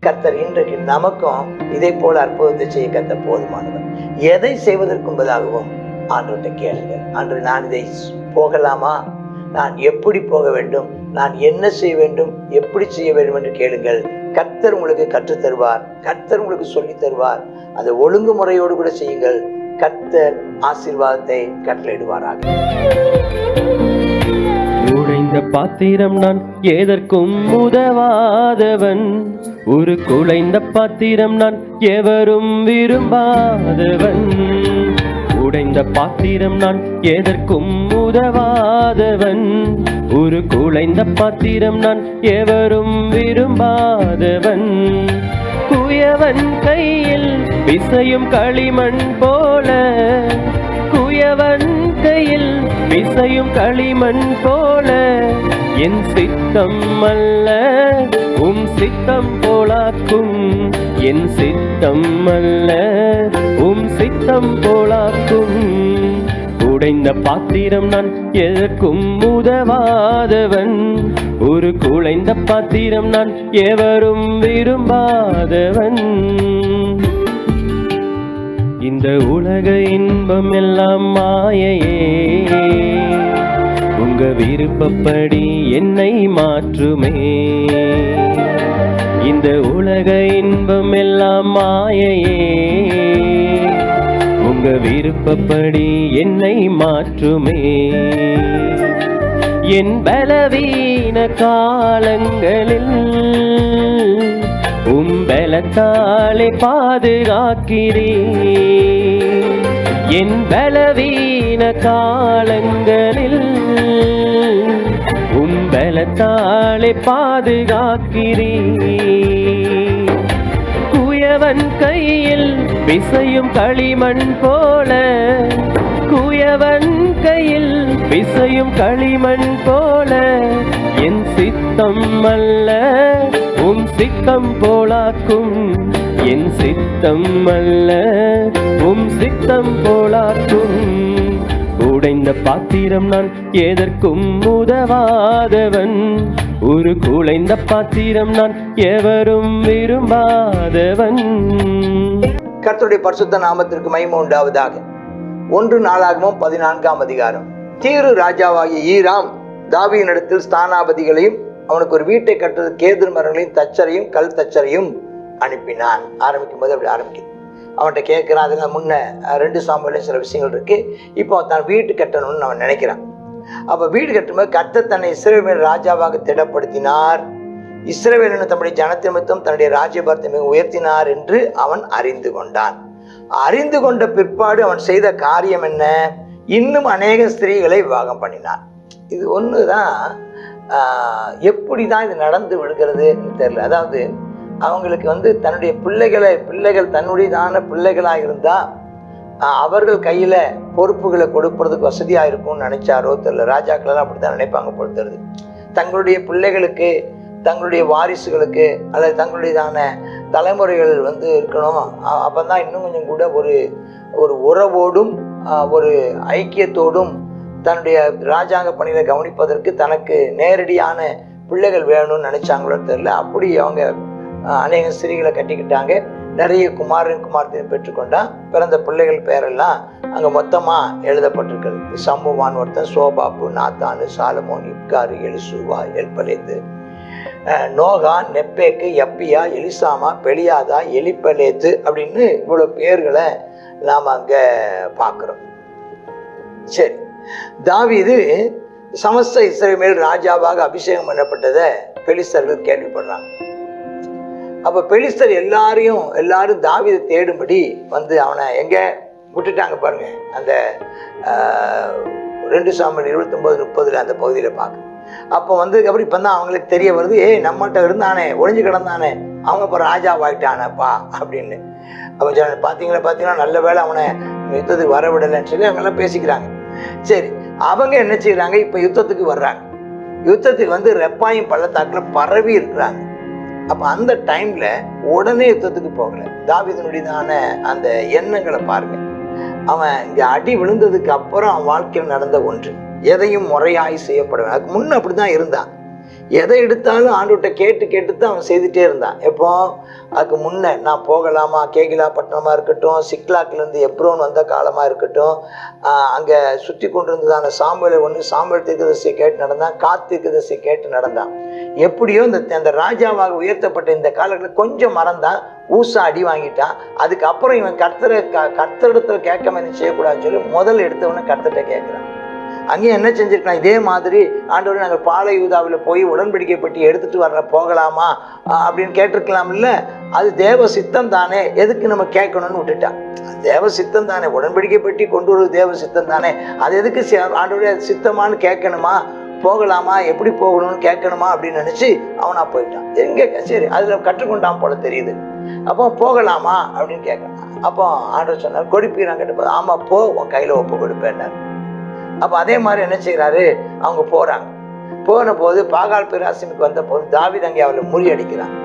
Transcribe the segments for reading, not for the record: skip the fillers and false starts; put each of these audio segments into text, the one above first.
கர்த்தர் இன்றைக்கு நமக்கும் இதை போல அற்புதத்தை செய்ய கர்த்தர் போதுமானவர். எதை செய்வதற்கு முன்பதாகவும் ஆண்டவர்கிட்ட கேளுங்க. ஆண்டவர், நான் இதை போகலாமா? நான் எப்படி போக வேண்டும்? நான் என்ன செய்ய வேண்டும்? எப்படி செய்ய வேண்டும் என்று கேளுங்கள். கர்த்தர் உங்களுக்கு கற்றுத் தருவார். கர்த்தர் உங்களுக்கு சொல்லி தருவார். அதை ஒழுங்குமுறையோடு கூட செய்யுங்கள். கர்த்தர் ஆசீர்வாதத்தை கட்டளையிடுவாராக. உடைந்த பாத்திரம் நான் எதற்கும் உதவாதவன், ஒரு குலைந்த பாத்திரம் நான் எவரும் விரும்பாதவன். உடைந்த பாத்திரம் நான் எதற்கும் உதவாதவன், ஒரு குலைந்த பாத்திரம் நான் எவரும் விரும்பாதவன். குயவன் கையில் பிசையும் களிமண் போல, குயவன் கையில் பிசையும் களிமண் போல, என் சித்தம் அல்ல உம் சித்தம் போலாக்கும், என் சித்தம் அல்ல உம் சித்தம் போலாக்கும். உடைந்த பாத்திரம் நான் எதற்கும் உதவாதவன், ஒரு குலைந்த பாத்திரம் நான் எவரும் விரும்பாதவன். இந்த உலக இன்பம் எல்லாம் மாயையே, உங்க விருப்பப்படி என்னை மாற்றுமே. இந்த உலக இன்பம் எல்லாம் மாயையே, உங்க விருப்பப்படி என்னை மாற்றுமே. என் பலவீன காலங்களில் பலத்தாலே பாதுகாக்கிறே. என் பலவீன காலங்களில் பலத்தாலே பாதுகாக்கிறே. குயவன் கையில் பிசையும் களிமண் போல, குயவன் கையில் பிசையும் களிமண் போல, என் சித்தம் அல்ல உம் சித்தம் போலாக்கும், என் சித்தம் அல்ல உம் சித்தம் போலாக்கும். உடைந்த பாத்திரம் நான் எதற்கும் உதவாதவன், ஒரு குலைந்த பாத்திரம் நான் எவரும் விரும்பாதவன். கர்த்தருடைய பரிசுத்த நாமத்திற்கு மகிமை உண்டாவதாக. 1 நாளாகமம் 14ஆம் அதிகாரம். தீரு ராஜாவாகிய ஈராம் தாவீதினிடத்தில் ஸ்தானாபதிகளையும் அவனுக்கு ஒரு வீட்டை கட்டுறது கேதுரு மரங்களையும் தச்சரையும் கல் தச்சரையும் அனுப்பினான். ஆரம்பிக்கும் போது அப்படி ஆரம்பிக்குது. அவன்கிட்ட கேட்குறான். அதில் முன்ன 2 சாமுவேல்ல சில விஷயங்கள் இருக்கு. இப்போ தான் வீட்டு கட்டணும்னு அவன் நினைக்கிறான். அப்போ வீடு கட்டும்போது கர்த்தர் தன்னை இஸ்ரவேல் ராஜாவாக திடப்படுத்தினார், இஸ்ரவேலின் தம்முடைய ஜனத்தினிமித்தம் தன்னுடைய ராஜ்யபாரத்தை மிக உயர்த்தினார் என்று அவன் அறிந்து கொண்டான். அறிந்து கொண்ட பிற்பாடு அவன் செய்த காரியம் என்ன? இன்னும் அநேக ஸ்திரீகளை விவாகம் பண்ணினான். இது ஒன்று தான். எப்படி தான் இது நடந்து விடுகிறதுன்னு தெரியல. அதாவது அவங்களுக்கு தன்னுடைய பிள்ளைகள் தன்னுடையதான பிள்ளைகளாக இருந்தால் அவர்கள் கையில் பொறுப்புகளை கொடுப்பதுக்கு வசதியாக இருக்கும்னு நினைச்சாரோ தெரியல. ராஜாக்களெல்லாம் அப்படி தான் நினைப்பாங்க போல தெரியுது. தங்களுடைய பிள்ளைகளுக்கு, தங்களுடைய வாரிசுகளுக்கு அல்லது தங்களுடையதான தலைமுறைகள் இருக்கணும். அப்போ தான் இன்னும் கொஞ்சம் கூட ஒரு உறவோடும் ஒரு ஐக்கியத்தோடும் தன்னுடைய ராஜாங்க பணிகளை கவனிப்பதற்கு தனக்கு நேரடியான பிள்ளைகள் வேணும்னு நினைச்சாங்களோ தெரியல. அப்படி அவங்க அநேக ஸ்திரீகளை கட்டிக்கிட்டாங்க. நிறைய குமாரத்தையும் பெற்றுக்கொண்டா. பிறந்த பிள்ளைகள் பேரெல்லாம் அங்கே மொத்தமாக எழுதப்பட்டிருக்கிறது. சம்புவான் ஒருத்தன், சோபாப்பு, நாத்தானு, சாலமோன், இப்காரு, எலிசூவா, எல்பலேத்து, நோகா, நெப்பேக்கு, யப்பியா, எலிசாமா, பெலியாதா, எலிப்பலேத்து அப்படின்னு இவ்வளோ பேர்களை நாம் அங்கே பார்க்குறோம். சரி, தாவீது சமஸ்த இஸ்ரவேல் ராஜாவாக அபிஷேகம் பண்ணப்பட்டதை பெலிஸ்தர்கள் கேள்விப்படுறாங்க. அப்போ பெலிஸ்தர் எல்லாரும் தாவீதை தேடும்படி அவனை எங்கே விட்டுட்டாங்க பாருங்க. அந்த 2 சாமுவேல் 29-30 அந்த பகுதியில் பார்க்க. அப்போ அப்படி இப்போ தான் அவங்களுக்கு தெரிய வருது, நம்மகிட்ட இருந்தானே, ஒளிஞ்சு கிடந்தானே, அவங்க இப்போ ராஜாவாயிட்டானப்பா அப்படின்னு. அப்போ பார்த்தீங்களா நல்ல வேலை அவனை யுத்தத்துக்கு வரவிடலைன்னு சொல்லி அவங்கெல்லாம் பேசிக்கிறாங்க. சரி, அவங்க என்ன செய்யறாங்க? இப்போ யுத்தத்துக்கு வர்றாங்க. யுத்தத்துக்கு ரெப்பாயும் பள்ளத்தாக்கில் பரவி இருக்கிறாங்க. அப்போ அந்த டைம்ல உடனே யுத்தத்துக்கு போகல. தாவீதினுடையதான அந்த எண்ணங்களை பாருங்க. அவன் இங்கே அடி விழுந்ததுக்கு அப்புறம் அவன் வாழ்க்கையில் நடந்த ஒன்று, எதையும் முறையாய் செய்யப்படுவேன். அதுக்கு முன்ன அப்படிதான் இருந்தான். எதை எடுத்தாலும் ஆண்டவர்கிட்ட கேட்டு கேட்டு தான் அவன் செய்துட்டே இருந்தான். எப்போ அதுக்கு முன்னே நான் போகலாமா, கேகிலா பட்டணமாக இருக்கட்டும், சிக்லாக்கிலேருந்து எப்ரோன் வந்த காலமாக இருக்கட்டும், அங்கே சுற்றி கொண்டிருந்ததான சாம்பலை சாம்பல் தீர்க்கதரிசியை கேட்டு நடந்தான், தீர்க்கதரிசியை கேட்டு நடந்தான். எப்படியோ அந்த ராஜாவாக உயர்த்தப்பட்ட இந்த காலத்தில் கொஞ்சம் மறந்தான், ஊசா அடி வாங்கிட்டான். அதுக்கப்புறம் இவன் கர்த்தரிடத்துல கேட்காம என்ன செய்யக்கூடாதுன்னு சொல்லி முதல் எடுத்தவன கர்த்தர்கிட்ட கேட்குறான். அங்கேயும் என்ன செஞ்சுருக்கலாம், இதே மாதிரி ஆண்டவரே நாங்கள் பாலையூதாவில் போய் உடன்படிக்கை பெட்டி எடுத்துகிட்டு போகலாமா அப்படின்னு கேட்டிருக்கலாம். இல்லை, அது தேவ சித்தம் தானே, எதுக்கு நம்ம கேட்கணும்னு விட்டுட்டான். அது தேவ சித்தம் தானே, உடன்படிக்கை பெட்டி கொண்டு வருவது தேவ சித்தம் தானே, அது எதுக்கு ஆண்டவரே அது சித்தமானு கேட்கணுமா, போகலாமா, எப்படி போகணும்னு கேட்கணுமா அப்படின்னு நினச்சி அவனா போயிட்டான். எங்கே சரி அதில் கற்றுக்கொண்டான் போல தெரியுது. அப்போ போகலாமா அப்படின்னு கேட்கலாம். அப்போ ஆண்டவர் சொன்னார், கொடுப்பீரான் கேட்டபோது ஆமாம் போ, உன் கையில் ஒப்பு கொடுப்பேன்னார். அப்போ அதே மாதிரி என்ன செய்கிறாரு, அவங்க போகிறாங்க. போன போது பாகால் பேராசிமுக்கு வந்த போது தாவீது அங்கே அவளை முறியடிக்கிறான்.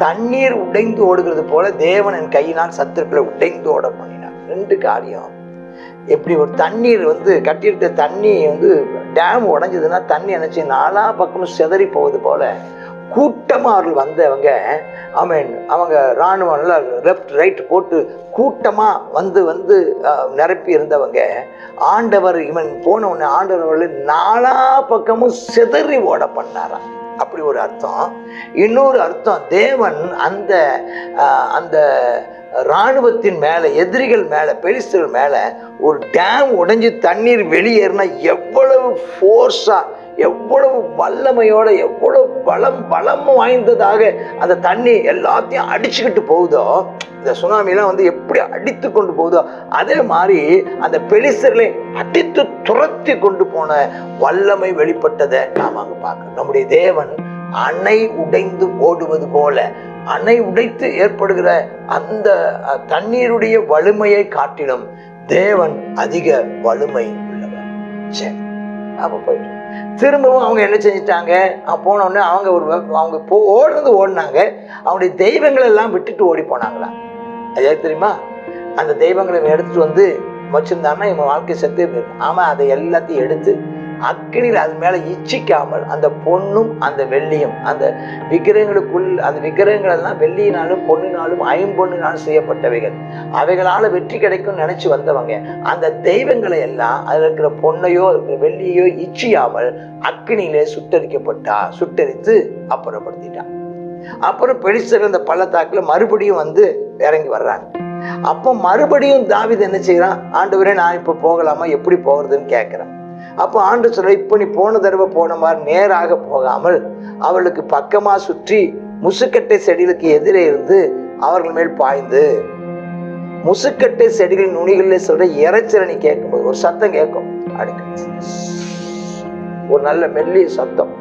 தண்ணீர் உடைந்து ஓடுகிறது போல தேவன் என் கையினால் சத்துருக்களை உடைந்து ஓட பண்ணினார். 2 காரியம். எப்படி ஒரு தண்ணீர் கட்டியிருக்க தண்ணி டேம் உடைஞ்சதுன்னா தண்ணி நினச்சி 4 பக்கமும் சிதறி போவது போல கூட்டமாக அவர்கள் வந்தவங்க, அவங்க இராணுவம் நல்லா லெஃப்ட் ரைட் போட்டு கூட்டமாக வந்து நிரப்பி இருந்தவங்க, ஆண்டவர் இவன் போன உடனே ஆண்டவர் 4 பக்கமும் சிதறி ஓட பண்ணாராம். அப்படி ஒரு அர்த்தம். இன்னொரு அர்த்தம், தேவன் அந்த அந்த இராணுவத்தின் மேலே, எதிரிகள் மேலே, பெலிஸ்தர்கள் மேலே ஒரு டேம் உடைஞ்சு தண்ணீர் வெளியேறினா எவ்வளவு ஃபோர்ஸாக, எவ்வளவு வல்லமையோட, எவ்வளவு பலம் வாய்ந்ததாக அந்த தண்ணி எல்லாத்தையும் அடிச்சுக்கிட்டு போகுதோ, இந்த சுனாமிலாம் எப்படி அடித்து கொண்டு போகுதோ அதே மாதிரி அந்த பெலிஸ்தர்களை அடித்து துரத்தி கொண்டு போன வல்லமை வெளிப்பட்டதை நாம் அங்கே பார்க்கணும். நம்முடைய தேவன் அணை உடைந்து ஓடுவது போல, அணை உடைத்து ஏற்படுகிற அந்த தண்ணீருடைய வலிமையை காட்டிலும் தேவன் அதிக வலிமை உள்ளவர். சரி, அப்போ போயிட்டு திரும்பவும் அவங்க என்ன செஞ்சிட்டாங்க, போனோடனே அவங்க ஓடினாங்க. அவங்களுடைய தெய்வங்கள் எல்லாம் விட்டுட்டு ஓடி போனாங்களா? அது தெரியுமா? அந்த தெய்வங்களை எடுத்துட்டு வச்சிருந்தாங்கன்னா இவன் வாழ்க்கை செத்தே போயிருக்கு. ஆமாம், அதை எல்லாத்தையும் எடுத்து அக்கினியில் அது மேலே இச்சிக்காமல் அந்த பொண்ணும் அந்த வெள்ளியும் அந்த விக்கிரகங்களுக்குள், அந்த விக்கிரகங்கள் எல்லாம் வெள்ளியினாலும் பொண்ணினாலும் ஐம்பொன்னினாலும் செய்யப்பட்டவைகள், அவைகளால் வெற்றி கிடைக்கும் நினைச்சு வந்தவங்க அந்த தெய்வங்களை எல்லாம் அதில் இருக்கிற பொண்ணையோ வெள்ளியோ இச்சியாமல் அக்கினியிலே சுட்டரித்து அப்புறப்படுத்திட்டான். அப்புறம் பெலிஸ்தர்கள் இந்த பள்ளத்தாக்கில் மறுபடியும் இறங்கி வர்றாங்க. அப்போ மறுபடியும் தாவீது என்ன செய்யறான், ஆண்டவரே நான் இப்போ போகலாமா, எப்படி போகிறதுன்னு கேட்குறான். அப்போ ஆண்டவர் சொல்ற, இப்போ நீ போன தடவை போன மாதிரி நேராக போகாமல் அவளுக்கு பக்கமாக சுற்றி முசுக்கட்டை செடிகளுக்கு எதிரே இருந்து அவர்கள் மேல் பாய்ந்து, முசுக்கட்டை செடிகளின் நுனிகளில் சொல்ற இறைச்சலனை கேட்கும்போது ஒரு சத்தம் கேட்கும், அடுக்கு ஒரு நல்ல மெல்லிய சத்தம்.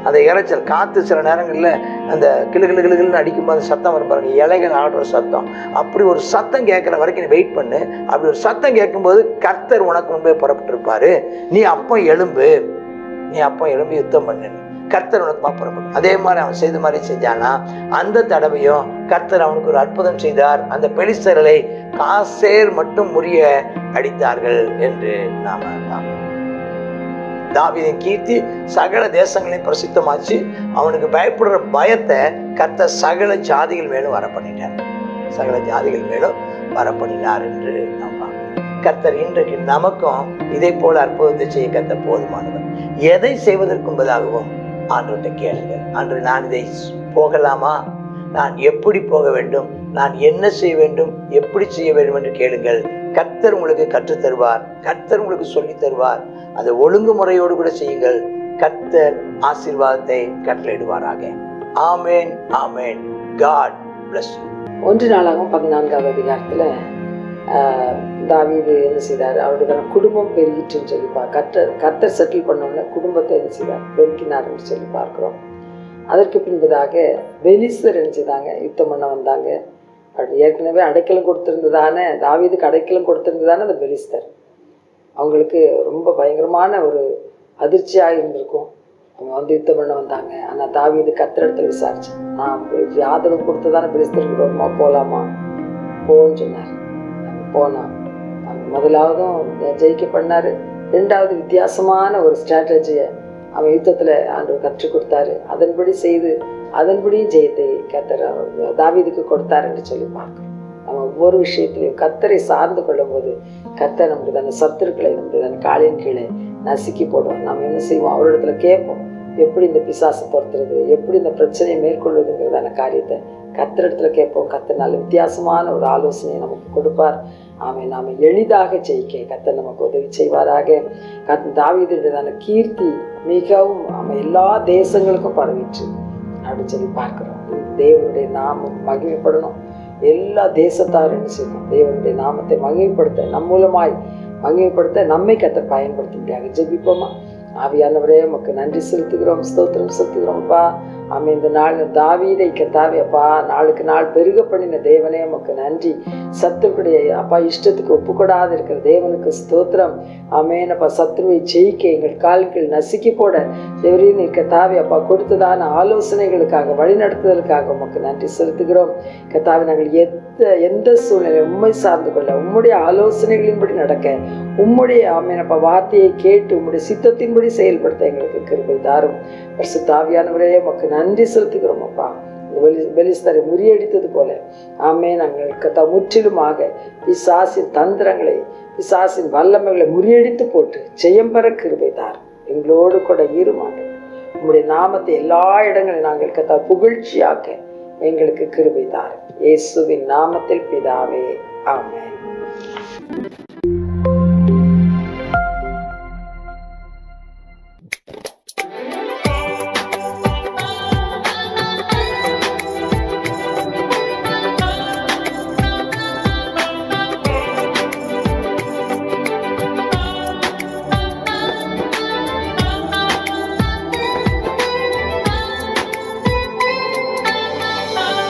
அந்த இறைச்சல் காற்று சில நேரங்களில் அந்த கிளுகிளுன்னு அடிக்கும்போது சத்தம் வரும் பாருங்க, இலைகள் ஆடுற சத்தம். அப்படி ஒரு சத்தம் கேட்குற வரைக்கும் நீ வெயிட் பண்ணு. அப்படி ஒரு சத்தம் கேட்கும்போது கர்த்தர் உனக்கு முன்பே புறப்பட்டிருப்பாரு, நீ அப்போ எழும்பு யுத்தம் பண்ணு, கர்த்தர் உனக்கு புறப்படும். அதே மாதிரி அவன் செய்த மாதிரி செஞ்சானா, அந்த தடவையும் கர்த்தர் அவனுக்கு ஒரு அற்புதம் செய்தார். அந்த பெலிஸ்தர்களை காசேர் மட்டும் முறிய அடித்தார்கள் என்று நாம பார்க்கிறோம். தாவீதின் கீர்த்தி சகல தேசங்களையும் பிரசித்தமாச்சு. அவனுக்கு பயப்படுற பயத்தை கர்த்தர் சகல ஜாதிகள் மேலும் வரப்பண்ணினார் என்று நாம் பார்க்கிறோம். கர்த்தர் இன்றைக்கு நமக்கும் இதை போல அற்புதத்தை செய்ய கர்த்தர் போதுமானவர். எதை செய்வதற்கு முன்பதாகவும் ஆண்டவர்கிட்ட கேளுங்க, ஆண்டு நான் இதை போகலாமா, நான் எப்படி போக வேண்டும், நான் என்ன செய்ய வேண்டும், எப்படி செய்ய வேண்டும் என்று கேளுங்கள். கர்த்தர் உங்களுக்கு கற்றுத் தருவார், கர்த்தர் உங்களுக்கு சொல்லி தருவார். அதை ஒழுங்குமுறையோடு கூட செய்யுங்கள். கர்த்தர் ஆசீர்வாதத்தை கட்டளையிடுவாராக. ஆமேன், ஆமேன். God bless you. 1 நாளாகவும் 14வது அதிகாரத்தில் தாவீது என்ன செய்தார், அவருடைய குடும்பம் பெருகிட்டுன்னு சொல்லி கர்த்தர் செட்டில் பண்ணோம்னா குடும்பத்தை என்ன செய்தார், பெருக்கினார்னு சொல்லி பார்க்குறோம். அதற்கு பின்பதாக பெலிஸ்தர் என்ன செய்தாங்க, யுத்தம் பண்ண வந்தாங்க. அப்படி ஏற்கனவே அடைக்கலம் கொடுத்துருந்ததானே, தாவீதுக்கு அடைக்கலம் கொடுத்துருந்ததானே அந்த பெலிஸ்தர். அவங்களுக்கு ரொம்ப பயங்கரமான ஒரு அதிர்ச்சியாக இருந்திருக்கும். அவங்க யுத்தம் பண்ண வந்தாங்க. ஆனால் தாவீது கர்த்தரிடத்தில் விசாரிச்சு, நான் ஆதரவு கொடுத்து தானே பெலிஸ்தருக்கு வருமா, போகலாமா, போன்னு சொன்னார். போனான். முதலாவதும் ஜெயிக்க பண்ணார். 2வது வித்தியாசமான ஒரு ஸ்ட்ராட்டஜியை அவன் யுத்தத்தில் ஆண்டவர் கற்றுக் கொடுத்தாரு. அதன்படி செய்து அதன்படியும் ஜெயத்தை கர்த்தர் தாவீதுக்கு கொடுத்தார் என்று சொல்லி பார்க்கிறோம். நம்ம ஒவ்வொரு விஷயத்திலையும் கர்த்தரை சார்ந்து கொள்ளும் போது கர்த்தர் நம்முடைய சத்துருக்களை நம்முடைய காலின் கீழே நசுக்கி போடுவோம். நம்ம என்ன செய்வோம்? அவரிடத்துல கேட்போம், எப்படி இந்த பிசாசை துரத்துறது, எப்படி இந்த பிரச்சனையை மேற்கொள்வதுங்கிறதான காரியத்தை கர்த்தரிடத்துல கேட்போம். கர்த்தர் நல்ல வித்தியாசமான ஒரு ஆலோசனையை நமக்கு கொடுப்பார். நாம் எளிதாக ஜெயிக்க கர்த்தர் நமக்கு உதவி செய்வாராக. தாவீதுடையதான கீர்த்தி மிகவும் எல்லா தேசங்களுக்கும் பரவிற்று அப்படின்னு சொல்லி பார்க்கிறோம். தேவனுடைய நாமம் மகிமைப்படணும். எல்லா தேசத்தாரும் என்ன செய்யணும்? தேவனுடைய நாமத்தை மகிமைப்படுத்த, நம் மூலமாய் மகிமைப்படுத்த நம்மை கர்த்தர் பயன்படுத்த முடியாது. ஜெபிப்போமா? ஆவியானவரே, உமக்கு நன்றி செலுத்துகிறோம், ஸ்தோத்திரம் செலுத்துகிறோம் அப்பா. ஆமே, இந்த நாள் தாவீதை கர்த்தாவே அப்பா நாளுக்கு நாள் பெருக பண்ணின தேவனே உமக்கு நன்றி. சத்துருடைய அப்பா இஷ்டத்துக்கு ஒப்புக்கொடாது இருக்கிற தேவனுக்கு ஸ்தோத்திரம். ஆமேன் அப்பா. சத்துருவை ஜெயிக்க எங்கள் கால்கள் நசுக்கி போட தேவரீர் கர்த்தாவே அப்பா கொடுத்ததான ஆலோசனைகளுக்காக வழிநடத்துதலுக்காக உமக்கு நன்றி செலுத்துகிறோம். கர்த்தாவே, நாங்கள் எந்த சூழ்நிலை உம்மை சார்ந்து கொள்ள, உம்முடைய ஆலோசனைகளின்படி நடக்க, உம்முடைய ஆமேன் அப்பா வார்த்தையை கேட்டு உம்முடைய சித்தத்தின்படி செயல்படுத்த எங்களுக்கு கிருபை தாரும். பரிசுத்த ஆவியானவரே உமக்கு நன்றி செலுத்துகிறோம் அப்பா. பெலிஸ்தரை முறியடித்தது போல ஆமே நாங்கள் முற்றிலுமாக பிசாசின் தந்திரங்களை, பிசாசின் வல்லமைகளை முறியடித்து போட்டு ஜெயம் பெற கிருபை தாரும். எங்களோடு கூட இருமாட்டோம். உம்முடைய நாமத்தை எல்லா இடங்களிலும் நாங்கள் புகழ்ச்சியாக்க எங்களுக்கு கிருபை தாரும். இயேசுவின் நாமத்தில் பிதாவே, ஆமென்.